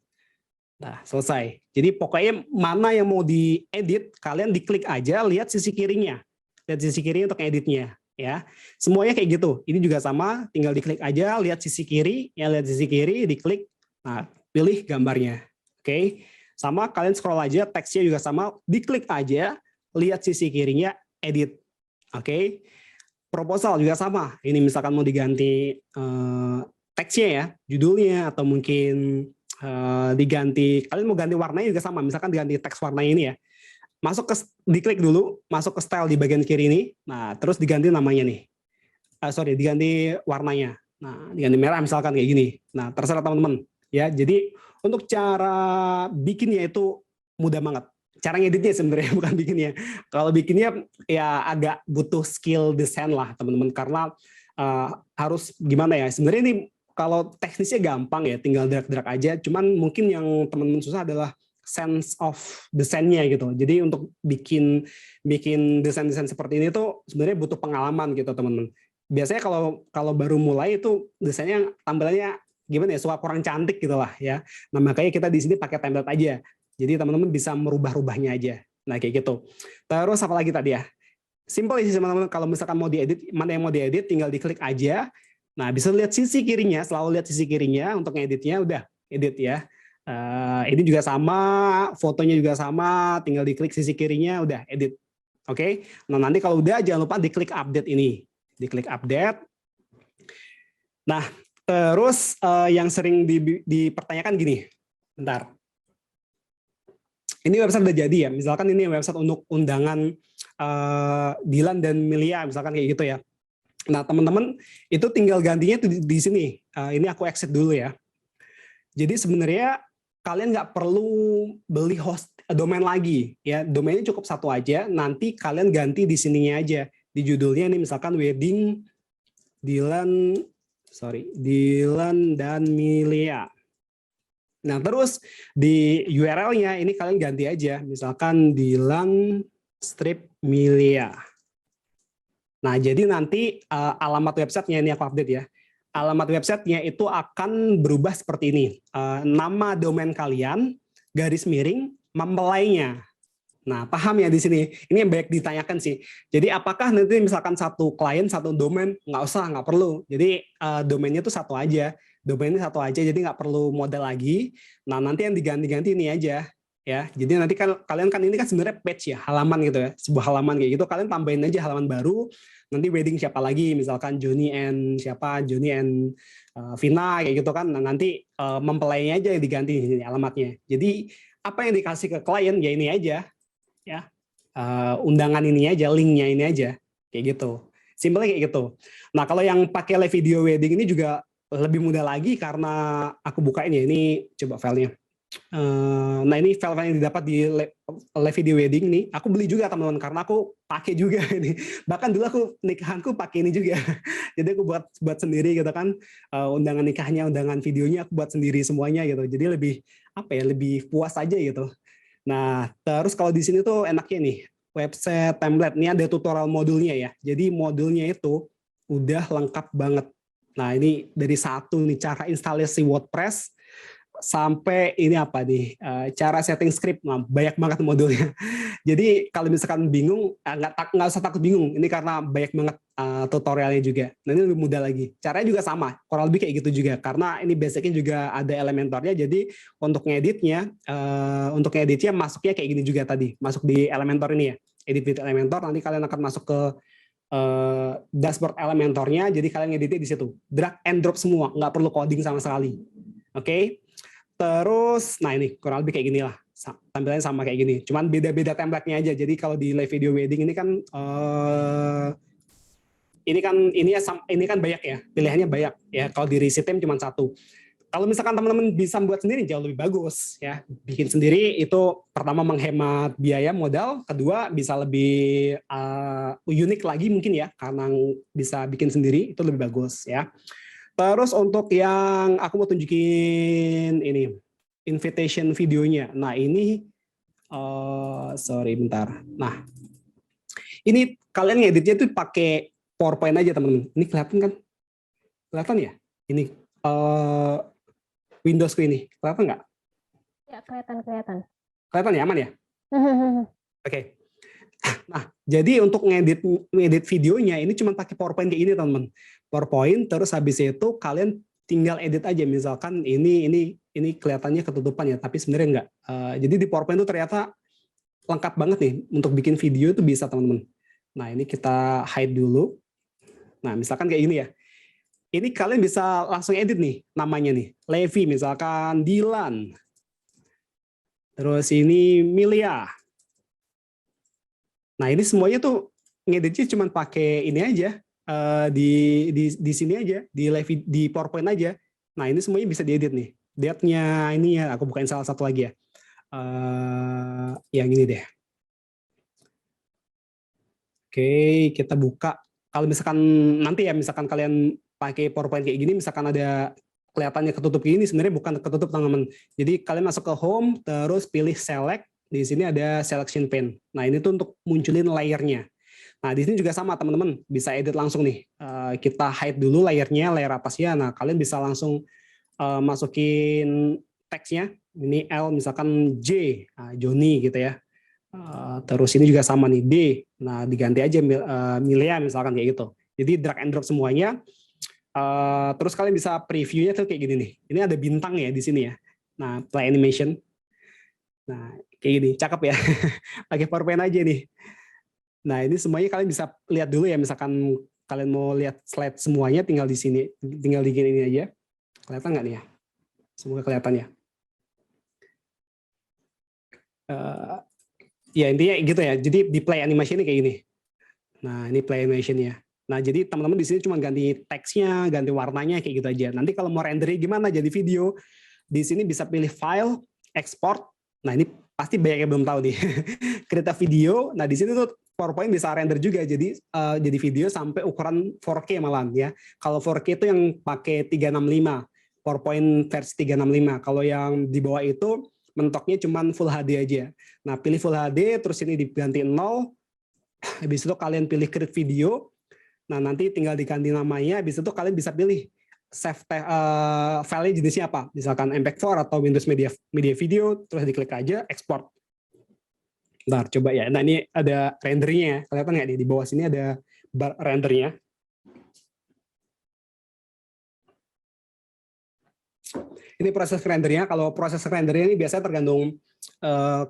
Nah, selesai. Jadi pokoknya mana yang mau diedit, kalian diklik aja, lihat sisi kirinya. Lihat sisi kiri untuk editnya. Ya, semuanya kayak gitu. Ini juga sama, tinggal diklik aja, lihat sisi kiri, ya lihat sisi kiri, diklik, nah pilih gambarnya. Oke, sama kalian scroll aja, teksnya juga sama, diklik aja, lihat sisi kirinya, edit. Oke, proposal juga sama. Ini misalkan mau diganti teksnya ya, judulnya atau mungkin diganti. Kalian mau ganti warnanya juga sama. Misalkan diganti teks warnanya ini ya. Masuk ke diklik dulu, masuk ke style di bagian kiri ini. Nah, terus diganti namanya nih. Diganti warnanya. Nah, diganti merah misalkan kayak gini. Nah, terserah teman-teman. Ya, jadi untuk cara bikinnya itu mudah banget. Cara ngeditnya sebenarnya bukan bikinnya. Kalau bikinnya ya agak butuh skill desain lah teman-teman karena harus gimana ya. Sebenarnya ini kalau teknisnya gampang ya, tinggal drag-drag aja. Cuman mungkin yang teman-teman susah adalah sense of desainnya gitu. Jadi untuk bikin desain-desain seperti ini tuh sebenarnya butuh pengalaman gitu teman-teman. Biasanya kalau baru mulai itu desainnya tampilannya gimana ya, suka kurang cantik gitu lah ya. Nah makanya kita di sini pakai template aja. Jadi teman-teman bisa merubah-rubahnya aja. Nah kayak gitu. Terus apa lagi tadi ya? Simple sih teman-teman. Kalau misalkan mau diedit, mana yang mau diedit, tinggal diklik aja. Nah bisa lihat sisi kirinya, selalu lihat sisi kirinya untuk ngeditnya, udah edit ya. Ini juga sama, fotonya juga sama, tinggal diklik sisi kirinya, udah edit. Oke. Nah nanti kalau udah jangan lupa diklik update ini, diklik update. Nah terus yang sering dipertanyakan gini, bentar. Ini website udah jadi ya, misalkan ini website untuk undangan Dilan dan Milia, misalkan kayak gitu ya. Nah teman-teman itu tinggal gantinya di sini. Ini aku exit dulu ya. Jadi sebenarnya kalian nggak perlu beli host domain lagi ya, domainnya cukup satu aja. Nanti kalian ganti di sininya aja, di judulnya ini misalkan wedding Dilan dan Milia. Nah, terus di URL-nya ini kalian ganti aja, misalkan Dilan strip Milia. Nah, jadi nanti alamat websitenya ini aku update ya. Alamat websitenya itu akan berubah seperti ini. Nama domain kalian, garis miring, mempelainya. Nah, paham ya di sini? Ini yang banyak ditanyakan sih. Jadi apakah nanti misalkan satu klien, satu domain? Nggak usah, nggak perlu. Jadi domainnya itu satu aja. Domainnya satu aja, jadi nggak perlu model lagi. Nah, nanti yang diganti-ganti ini aja. Ya, jadi nanti kan kalian kan ini kan sebenarnya page ya, halaman gitu ya, sebuah halaman kayak gitu. Kalian tambahin aja halaman baru. Nanti wedding siapa lagi, misalkan Johnny and Vina kayak gitu kan. Nah, nanti mempelainya aja yang diganti ini alamatnya. Jadi apa yang dikasih ke klien ya ini aja, ya undangan ini aja, linknya ini aja, kayak gitu. Simpelnya kayak gitu. Nah kalau yang pakai live video wedding ini juga lebih mudah lagi karena aku bukain ya, ini coba filenya. Nah ini file-file yang didapat di live video wedding nih, aku beli juga teman-teman karena aku pakai juga ini. Bahkan dulu aku nikahanku pakai ini juga. Jadi aku buat sendiri gitu kan. Undangan nikahnya, undangan videonya aku buat sendiri semuanya gitu. Jadi lebih apa ya, lebih puas aja gitu. Nah, terus kalau di sini tuh enaknya nih, website template. Ini ada tutorial modulnya ya. Jadi modulnya itu udah lengkap banget. Nah, ini dari satu nih cara instalasi WordPress sampai ini apa nih, cara setting script. Nah, banyak banget modulnya. Jadi kalau misalkan bingung, nggak usah takut bingung. Ini karena banyak banget tutorialnya juga. Nah ini lebih mudah lagi. Caranya juga sama, kurang lebih kayak gitu juga. Karena ini basicnya juga ada Elementornya. Jadi untuk ngeditnya masuknya kayak gini juga tadi. Masuk di Elementor ini ya. Edit with Elementor. Nanti kalian akan masuk ke dashboard Elementornya. Jadi kalian ngeditnya di situ. Drag and drop semua, nggak perlu coding sama sekali. Oke. Terus, nah ini kurang lebih kayak gini lah. Tampilannya sama kayak gini. Cuman beda-beda template-nya aja. Jadi kalau di live video wedding ini kan ini kan banyak ya. Pilihannya banyak ya. Kalau di Recitim cuma satu. Kalau misalkan teman-teman bisa buat sendiri jauh lebih bagus ya. Bikin sendiri itu pertama menghemat biaya modal, kedua bisa lebih unik lagi mungkin ya karena bisa bikin sendiri itu lebih bagus ya. Terus untuk yang aku mau tunjukin ini invitation videonya. Nah ini sorry bentar. Nah ini kalian ngeditnya tuh pakai PowerPoint aja teman-teman. Ini kelihatan kan? Kelihatan ya? Ini Windowsku ini kelihatan nggak? Ya, kelihatan. Kelihatan ya, aman ya? Oke. Nah, jadi untuk ngedit videonya ini cuma pakai PowerPoint kayak ini, teman-teman. PowerPoint, terus habis itu kalian tinggal edit aja. Misalkan ini kelihatannya ketutupan ya, tapi sebenarnya enggak. Jadi di PowerPoint itu ternyata lengkap banget nih untuk bikin video itu bisa, teman-teman. Nah, ini kita hide dulu. Nah, misalkan kayak ini ya. Ini kalian bisa langsung edit nih namanya nih. Levi misalkan Dilan. Terus ini Milia. Nah ini semuanya tuh ngeditnya cuma pakai ini aja di sini aja di live di PowerPoint aja. Nah ini semuanya bisa diedit nih. Date-nya ini ya aku bukain salah satu lagi ya. Yang ini deh. Oke kita buka. Kalau misalkan nanti ya misalkan kalian pakai PowerPoint kayak gini, misalkan ada kelihatannya ketutup gini, sebenarnya bukan ketutup teman-teman. Jadi kalian masuk ke Home, terus pilih Select. Di sini ada selection pane. Nah ini tuh untuk munculin layernya. Nah di sini juga sama teman-teman, bisa edit langsung nih. Kita hide dulu layernya, layer atasnya. Nah kalian bisa langsung masukin teksnya. Ini L misalkan J, Joni gitu ya. Terus ini juga sama nih D. Nah diganti aja Milia misalkan kayak gitu. Jadi drag and drop semuanya. Terus kalian bisa previewnya tuh kayak gini nih. Ini ada bintang ya di sini ya. Nah play animation. Nah, kayak gini, cakep ya. Pakai PowerPoint aja nih. Nah, ini semuanya kalian bisa lihat dulu ya. Misalkan kalian mau lihat slide semuanya, tinggal di sini, tinggal di ini aja. Kelihatan nggak nih ya? Semoga kelihatan ya. Ya intinya gitu ya. Jadi di play animation ini kayak gini. Nah, ini play animation-nya. Nah, jadi teman-teman di sini cuma ganti teksnya, ganti warnanya kayak gitu aja. Nanti kalau mau rendernya gimana jadi video, di sini bisa pilih file, export. Nah ini pasti banyak yang belum tahu nih. Create video. Nah di sini tuh PowerPoint bisa render juga jadi video sampai ukuran 4K malahan ya. Kalau 4K itu yang pakai 365, PowerPoint versi 365. Kalau yang di bawah itu mentoknya cuma Full HD aja. Nah pilih Full HD, terus ini diganti 0. Habis itu kalian pilih create video. Nah nanti tinggal diganti namanya. Habis itu kalian bisa pilih save file jenisnya apa, misalkan MP4 atau Windows Media Video, terus diklik aja export. Bentar, coba ya. Nah ini ada rendernya, kelihatan nggak nih di bawah sini ada bar rendernya. Ini proses rendernya. Kalau proses rendernya ini biasanya tergantung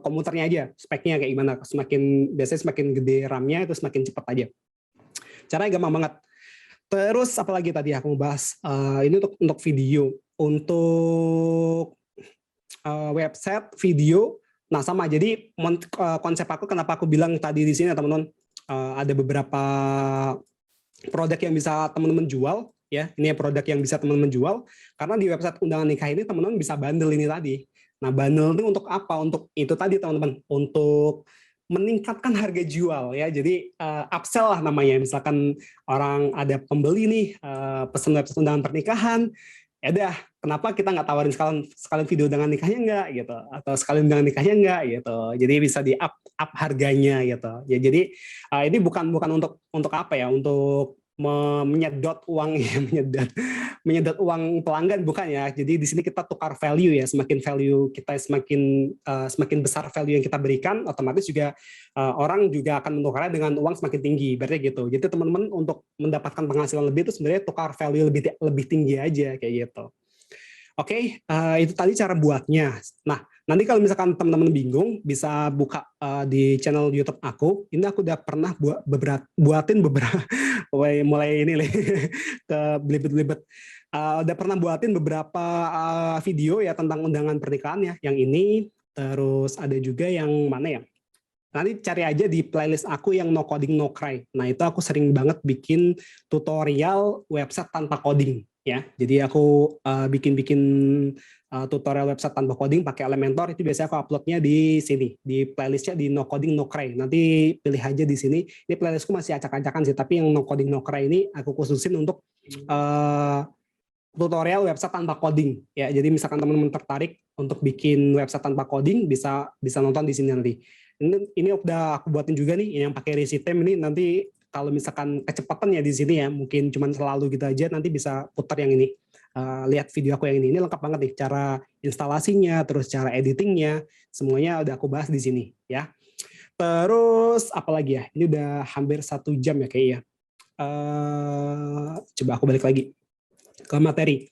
komputernya aja, speknya kayak gimana. Biasanya semakin gede RAM-nya itu semakin cepat aja. Caranya gampang banget. Terus apalagi tadi aku mau bahas, ini untuk video, untuk website video. Nah sama, jadi konsep aku kenapa aku bilang tadi di sini teman-teman, ada beberapa produk yang bisa teman-teman jual ya. Ini produk yang bisa teman-teman jual karena di website undangan nikah ini teman-teman bisa bundle ini tadi. Nah, bundle itu untuk apa? Untuk itu tadi teman-teman, untuk meningkatkan harga jual ya. Jadi upsell lah namanya. Misalkan orang ada pembeli nih pesan website undangan pernikahan, ya udah kenapa kita nggak tawarin sekalian video dengan nikahnya nggak gitu, atau sekalian dengan nikahnya nggak gitu. Jadi bisa di up harganya gitu. Ya jadi ini bukan bukan untuk apa ya? Untuk menyedot uang ya, menyedot uang pelanggan bukan ya. Jadi di sini kita tukar value ya, semakin value kita semakin besar value yang kita berikan, otomatis juga orang juga akan menukarnya dengan uang semakin tinggi, berarti gitu. Jadi teman-teman untuk mendapatkan penghasilan lebih itu sebenarnya tukar value lebih tinggi aja kayak gitu. Oke, itu tadi cara buatnya. Nah, nanti kalau misalkan teman-teman bingung, bisa buka di channel YouTube aku. Ini aku udah pernah buatin beberapa, mulai ini ke belibet-belibet. Udah pernah buatin beberapa video ya tentang undangan pernikahan ya. Yang ini, terus ada juga yang mana ya? Nanti cari aja di playlist aku yang No Coding No Cry. Nah, itu aku sering banget bikin tutorial website tanpa coding ya. Jadi aku bikin-bikin tutorial website tanpa coding pakai Elementor, itu biasanya aku uploadnya di sini, di playlistnya di No Coding No Cry. Nanti pilih aja di sini. Ini playlistku masih acak-acakan sih, tapi yang No Coding No Cry ini aku khususin untuk tutorial website tanpa coding ya. Jadi misalkan teman-teman tertarik untuk bikin website tanpa coding, bisa nonton di sini nanti. Ini udah aku buatin juga nih yang pakai Recitem ini. Nanti kalau misalkan kecepatan ya di sini ya, mungkin cuman selalu gitu aja, nanti bisa putar yang ini. Lihat video aku yang ini lengkap banget nih, cara instalasinya, terus cara editingnya, semuanya udah aku bahas di sini ya. Terus apalagi ya, ini udah hampir 1 jam ya kayaknya. Coba aku balik lagi ke materi.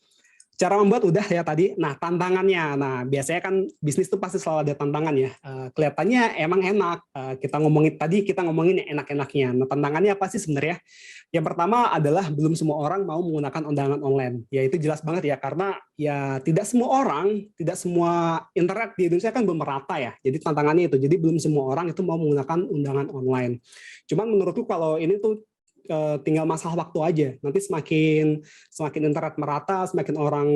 Cara membuat udah ya tadi. Nah, tantangannya. Nah, biasanya kan bisnis itu pasti selalu ada tantangan ya. Kelihatannya emang enak. Kita ngomongin enak-enaknya. Nah, tantangannya apa sih sebenarnya? Yang pertama adalah belum semua orang mau menggunakan undangan online. Ya itu jelas banget ya, karena ya tidak semua orang, tidak semua internet di Indonesia kan belum merata ya. Jadi tantangannya itu. Jadi belum semua orang itu mau menggunakan undangan online. Cuman menurutku kalau ini tuh tinggal masalah waktu aja. Nanti semakin internet merata, semakin orang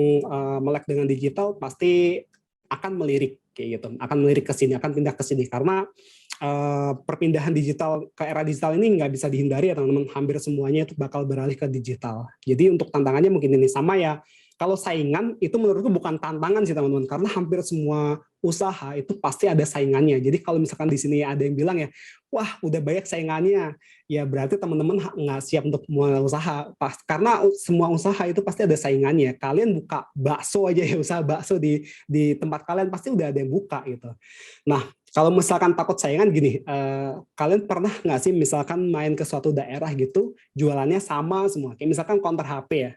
melek dengan digital, pasti akan melirik kayak gitu, akan melirik ke sini, akan pindah ke sini, karena perpindahan digital ke era digital ini nggak bisa dihindari ya teman-teman. Hampir semuanya itu bakal beralih ke digital. Jadi untuk tantangannya mungkin ini sama ya. Kalau saingan itu menurutku bukan tantangan sih teman-teman, karena hampir semua usaha itu pasti ada saingannya. Jadi kalau misalkan di sini ada yang bilang ya, wah udah banyak saingannya, ya berarti teman-teman nggak siap untuk mulai usaha. Karena semua usaha itu pasti ada saingannya. Kalian buka bakso aja ya, usaha bakso di tempat kalian pasti udah ada yang buka gitu. Nah, kalau misalkan takut saingan gini, kalian pernah nggak sih misalkan main ke suatu daerah gitu, jualannya sama semua. Kayak misalkan counter HP ya,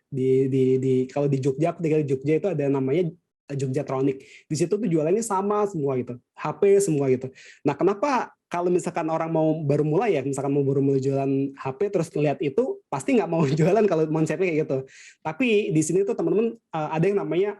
kalau di Jogja, aku tinggal di Jogja itu ada namanya Jogjatronic. Di situ tuh jualannya sama semua gitu, HP semua gitu. Nah, kenapa kalau misalkan orang mau baru mulai ya, misalkan mau baru mulai jualan HP terus ngeliat itu, pasti nggak mau jualan kalau konsepnya kayak gitu. Tapi di sini tuh teman-teman ada yang namanya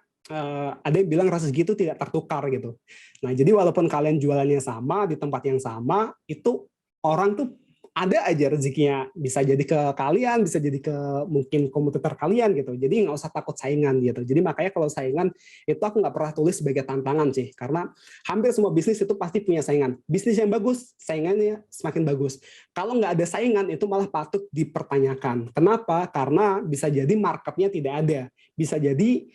ada yang bilang rasa gitu tidak tertukar gitu. Nah, jadi walaupun kalian jualannya sama di tempat yang sama, itu orang tuh ada aja rezekinya, bisa jadi ke kalian, bisa jadi ke mungkin kompetitor kalian gitu. Jadi nggak usah takut saingan gitu. Jadi makanya kalau saingan itu aku nggak pernah tulis sebagai tantangan sih, karena hampir semua bisnis itu pasti punya saingan. Bisnis yang bagus, saingannya semakin bagus. Kalau nggak ada saingan itu malah patut dipertanyakan. Kenapa? Karena bisa jadi marketnya tidak ada, bisa jadi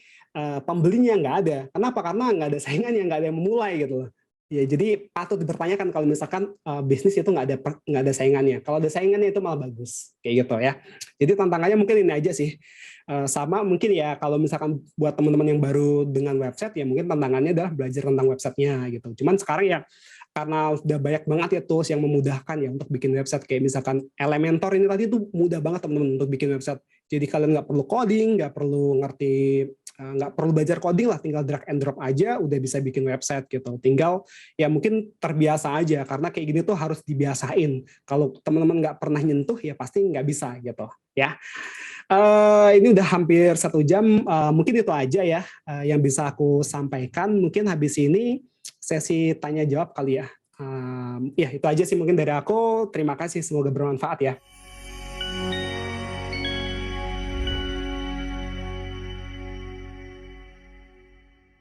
pembelinya nggak ada. Kenapa? Karena nggak ada saingannya, nggak ada yang memulai gitu loh. Ya, jadi patut dipertanyakan kalau misalkan bisnis itu nggak ada saingannya. Kalau ada saingannya itu malah bagus, kayak gitu ya. Jadi tantangannya mungkin ini aja sih. Sama mungkin ya kalau misalkan buat teman-teman yang baru dengan website ya mungkin tantangannya adalah belajar tentang websitenya gitu. Cuman sekarang ya karena sudah banyak banget ya tools yang memudahkan ya untuk bikin website, kayak misalkan Elementor ini tadi tuh mudah banget teman-teman untuk bikin website. Jadi kalian nggak perlu coding, nggak perlu ngerti, nggak perlu belajar coding lah, tinggal drag and drop aja udah bisa bikin website gitu. Tinggal ya mungkin terbiasa aja, karena kayak gini tuh harus dibiasain. Kalau teman-teman nggak pernah nyentuh ya pasti nggak bisa gitu ya. Ini udah hampir 1 jam, mungkin itu aja ya yang bisa aku sampaikan. Mungkin habis ini sesi tanya jawab kali ya. Ya itu aja sih mungkin dari aku. Terima kasih, semoga bermanfaat ya.